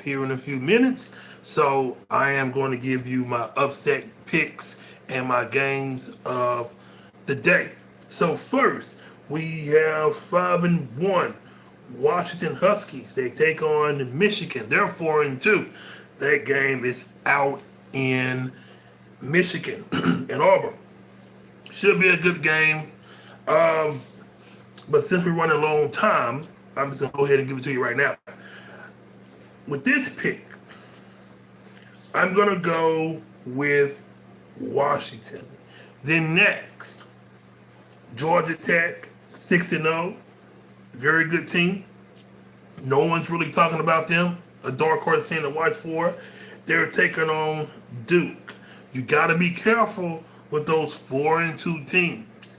here in a few minutes. So I am going to give you my upset picks and my games of the day. So first, we have 5-1 Washington Huskies. They take on Michigan. They're 4-2. That game is out in Michigan and Auburn. Should be a good game. Um, but since we're running low on time, I'm just gonna go ahead and give it to you right now. With this pick, I'm gonna go with Washington. Then next, Georgia Tech, 6-0, very good team. No one's really talking about them. A dark horse team to watch for. They're taking on Duke. You got to be careful with those 4-2 teams.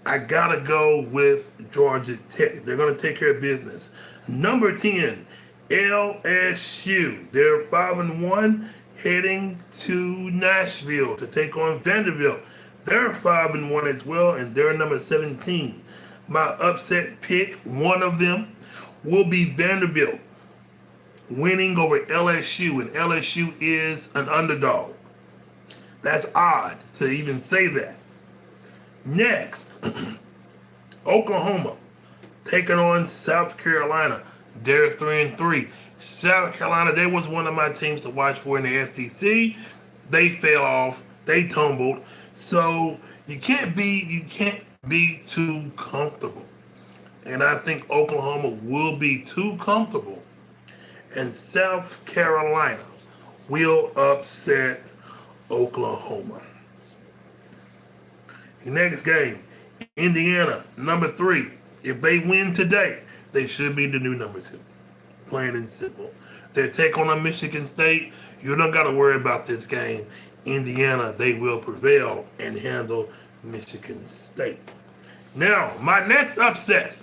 I gotta go with Georgia Tech. They're gonna take care of business. Number 10, LSU. They're 5-1, heading to Nashville to take on Vanderbilt. They're 5-1 as well, and they're number 17. My upset pick, one of them, will be Vanderbilt winning over LSU, and LSU is an underdog. That's odd to even say that. Next, Oklahoma taking on South Carolina. They're 3-3. South Carolina, they was one of my teams to watch for in the SEC. They fell off. They tumbled. So you can't be too comfortable. And I think Oklahoma will be too comfortable. And South Carolina will upset Oklahoma. The next game, Indiana, number 3. If they win today, they should be the new number 2. Plain and simple. They take on a Michigan State. You don't got to worry about this game. Indiana, they will prevail and handle Michigan State. Now, my next upset,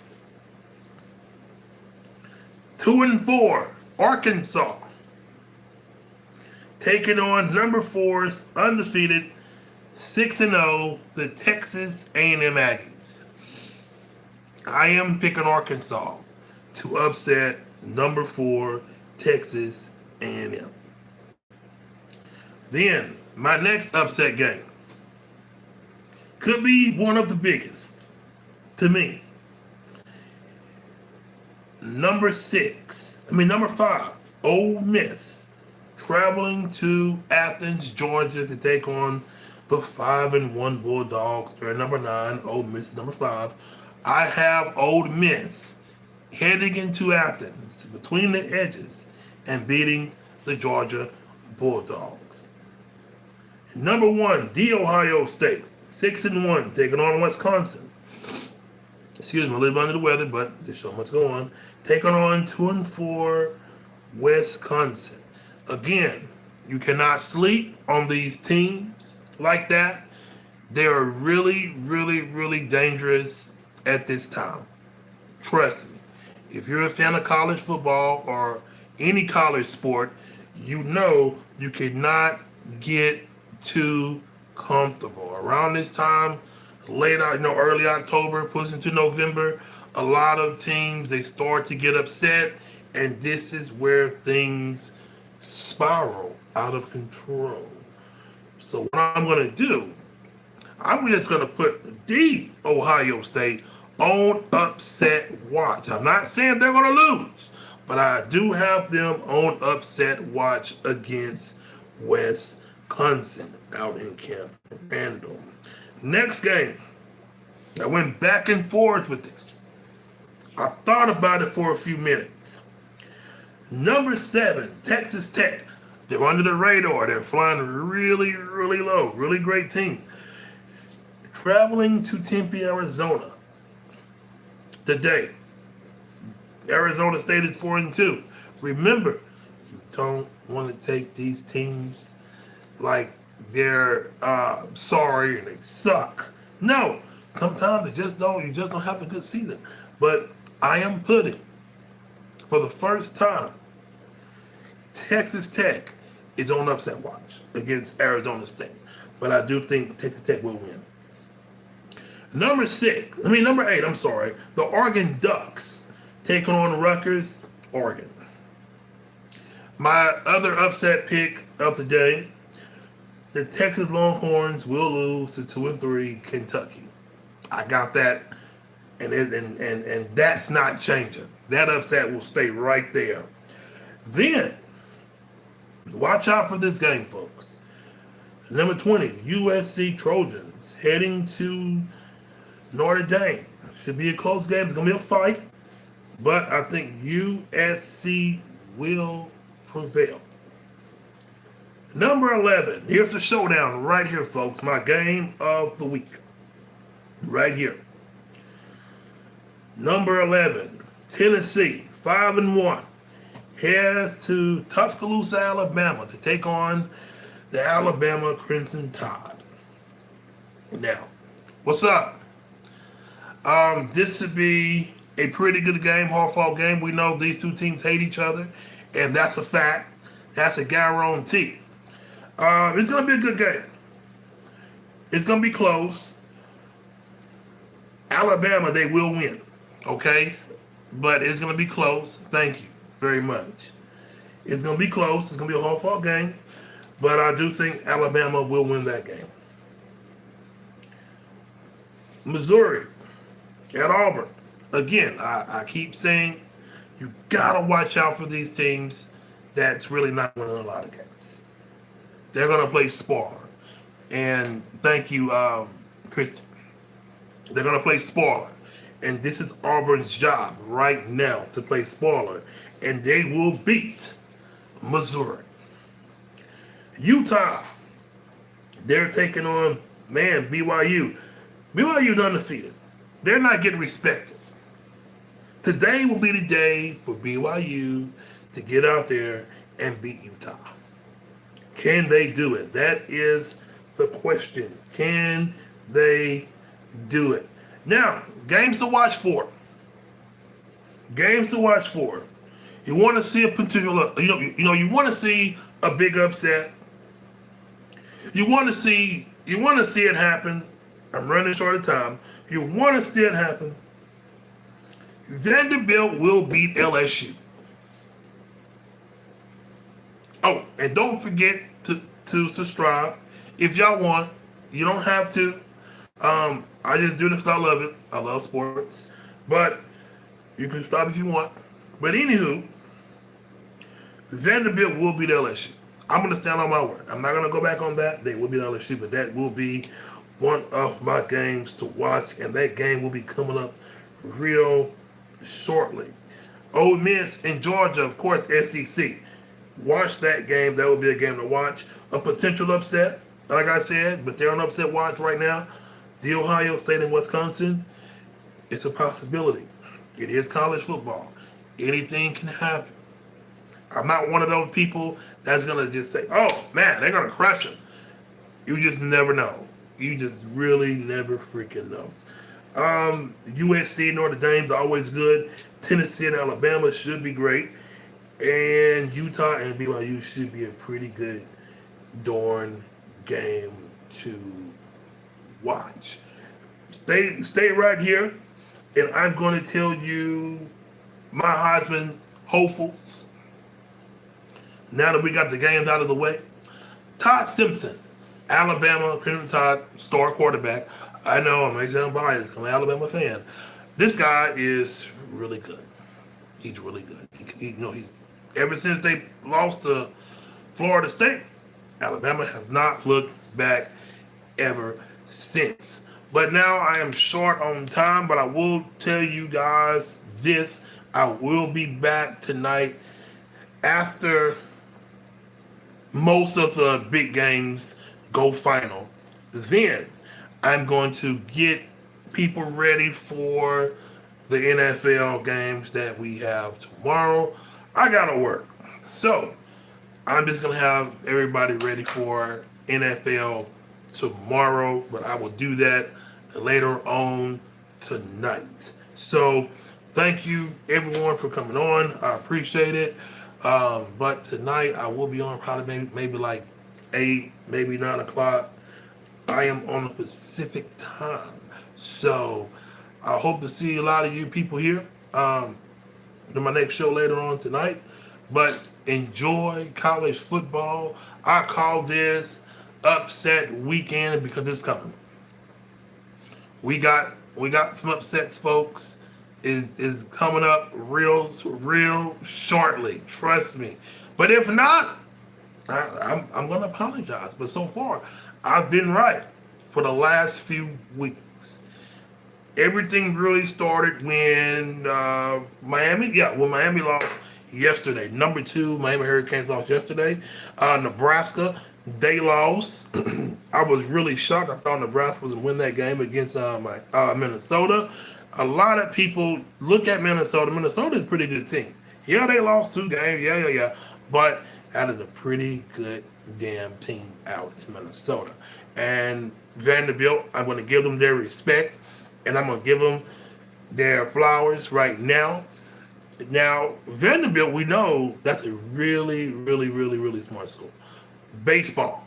2-4, Arkansas, taking on number 4's undefeated 6-0, the Texas A&M Aggies. I am picking Arkansas to upset number 4 Texas A&M. Then my next upset game could be one of the biggest to me. Number 5, Ole Miss, traveling to Athens, Georgia to take on the 5-1 Bulldogs. They're number 9. Ole Miss is number 5. I have Ole Miss heading into Athens between the edges and beating the Georgia Bulldogs. Number 1, The Ohio State, 6-1, taking on Wisconsin. Excuse me, a little bit under the weather, but there's so much going on. Taking on 2-4 Wisconsin. Again, you cannot sleep on these teams like that. They are really, really, really dangerous at this time. Trust me. If you're a fan of college football or any college sport, you know you cannot get too comfortable. Around this time, early October, pushing to November, a lot of teams, they start to get upset, and this is where things spiral out of control. So what I'm going to do, I'm just going to put the Ohio State on upset watch. I'm not saying they're going to lose, but I do have them on upset watch against Wisconsin out in Camp Randall. Next game, I went back and forth with this. I thought about it for a few minutes. Number 7, Texas Tech. They're under the radar. They're flying really, really low. Really great team. Traveling to Tempe, Arizona today. Arizona State is 4-2. Remember, you don't want to take these teams like they're sorry and they suck. No, sometimes you just don't have a good season. But I am putting, for the first time, Texas Tech is on upset watch against Arizona State. But I do think Texas Tech will win. Number 8, the Oregon Ducks taking on Rutgers, Oregon. My other upset pick of the day: the Texas Longhorns will lose to 2-3 Kentucky. I got that, and that's not changing. That upset will stay right there. Then watch out for this game, folks. Number 20, USC Trojans heading to Notre Dame. Should be a close game. It's gonna be a fight, but I think USC will prevail. Number 11. Here's the showdown right here, folks. My game of the week. Right here. Number 11. Tennessee, 5-1. Heads to Tuscaloosa, Alabama to take on the Alabama Crimson Tide. Now, what's up? This should be a pretty good game, hard-fought game. We know these two teams hate each other, and that's a fact. That's a guarantee. It's going to be a good game. It's going to be close. Alabama, they will win, okay? But it's going to be close. Thank you very much. It's going to be close. It's going to be a hard-fought game. But I do think Alabama will win that game. Missouri at Auburn. Again, I keep saying you got to watch out for these teams that's really not winning a lot of games. They're going to play spoiler. And thank you, Kristen. They're going to play spoiler. And this is Auburn's job right now to play spoiler. And they will beat Missouri. Utah, they're taking on, BYU. BYU's undefeated. They're not getting respected. Today will be the day for BYU to get out there and beat Utah. Can they do it? That is the question. Can they do it? Now, games to watch for. Games to watch for. You want to see a particular, you want to see a big upset. You want to see it happen. I'm running short of time. You want to see it happen. Vanderbilt will beat LSU. Oh, and don't forget to subscribe if y'all want. You don't have to. I just do this because I love it. I love sports. But you can subscribe if you want. But anywho, Vanderbilt will beat LSU. I'm going to stand on my word. I'm not going to go back on that. They will beat LSU, but that will be one of my games to watch, and that game will be coming up real shortly. Ole Miss and Georgia, of course, SEC. Watch that game. That will be a game to watch. A potential upset, like I said, but they're on upset watch right now. The Ohio State and Wisconsin, it's a possibility. It is college football. Anything can happen. I'm not one of those people that's going to just say, oh, man, they're going to crush them. You just never know. You just really never freaking know. USC, Notre Dame's always good. Tennessee and Alabama should be great. And Utah and BYU should be a pretty good darn game to watch. Stay right here, and I'm going to tell you my Heisman hopefuls. Now that we got the games out of the way, Todd Simpson, Alabama Crimson Tide star quarterback. I know I'm extremely biased. I'm an Alabama fan. This guy is really good. He's really good. He's ever since they lost to Florida State, Alabama has not looked back ever since. But now I am short on time, but I will tell you guys this. I will be back tonight after most of the big games go final. Then I'm going to get people ready for the NFL games that we have tomorrow. I gotta work. So I'm just gonna have everybody ready for NFL tomorrow, but I will do that later on tonight. So thank you everyone for coming on. I appreciate it. But tonight I will be on probably maybe like 8, maybe 9 o'clock. I am on the Pacific time. So I hope to see a lot of you people here in my next show later on tonight. but enjoy college football. I call this upset weekend because it's coming. We got some upsets, folks. Is coming up real shortly. Trust me. But if not, I'm gonna apologize. But so far, I've been right for the last few weeks. Everything really started when when Miami lost yesterday. Number two, Miami Hurricanes lost yesterday. Nebraska, they lost. I was really shocked. I thought Nebraska was going to win that game against Minnesota. A lot of people look at Minnesota. Minnesota is a pretty good team. Yeah, they lost 2 games. Yeah. But that is a pretty good damn team out in Minnesota. And Vanderbilt, I'm going to give them their respect, and I'm going to give them their flowers right now. Now, Vanderbilt, we know that's a really smart school. Baseball.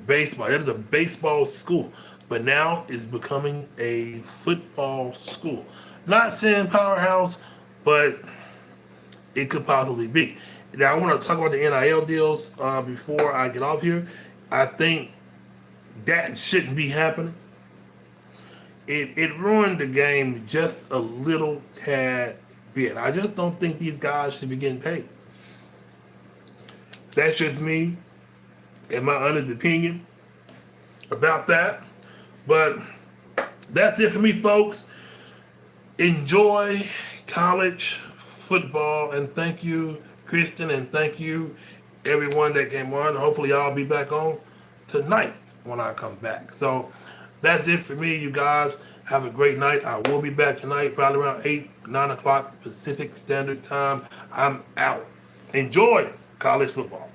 Baseball. That is a baseball school. But now it's becoming a football school. Not saying powerhouse, but it could possibly be. Now, I want to talk about the NIL deals before I get off here. I think that shouldn't be happening. It ruined the game just a little tad bit. I just don't think these guys should be getting paid. That's just me and my honest opinion about that. But that's it for me, folks. Enjoy college football, and thank you, Kristen, and thank you, everyone that came on. Hopefully, y'all be back on tonight when I come back. So that's it for me, you guys. Have a great night. I will be back tonight, probably around 9 o'clock Pacific Standard Time. I'm out. Enjoy college football.